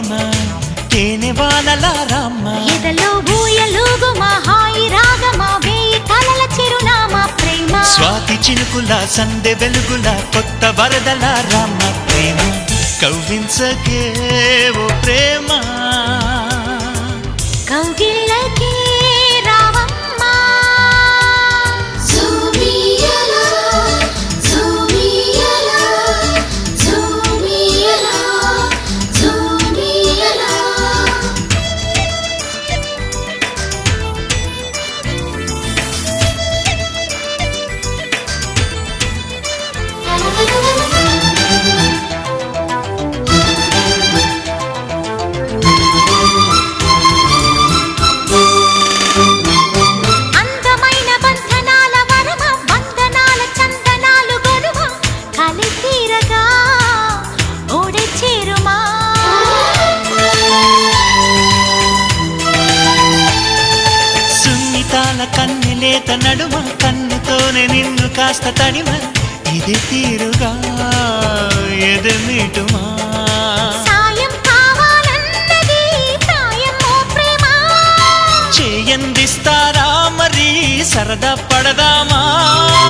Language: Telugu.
ప్రేమ తేనె వానల రామ ఎదలో ఊయలుగుమా హాయి రాగమా వేయి కలల చిరునామా ప్రేమ స్వాతి చినుకుల సందె వెలుగుల కొత్త వరదల రామ ప్రేమ కవ్వించకే ఓ ప్రేమ కౌగిళ్ళకే రావమ్మా జూమియలా జూమియలా జూమియలా జూమియలా అందమైన బంధనాల వరమ వందనాల చందనాలు గొలువ కలి తీరగా ఓడి చేరుమా సున్నితాల కన్నెలేత నడుమ కన్నుతోనే నిన్ను కాస్త తడిమ ఇది తీరుగా ఎదమిటుమా సాయం కావాలన్నది ప్రాయం ఓ ప్రేమ చేయందిస్తారా మరి సరదా పడదామా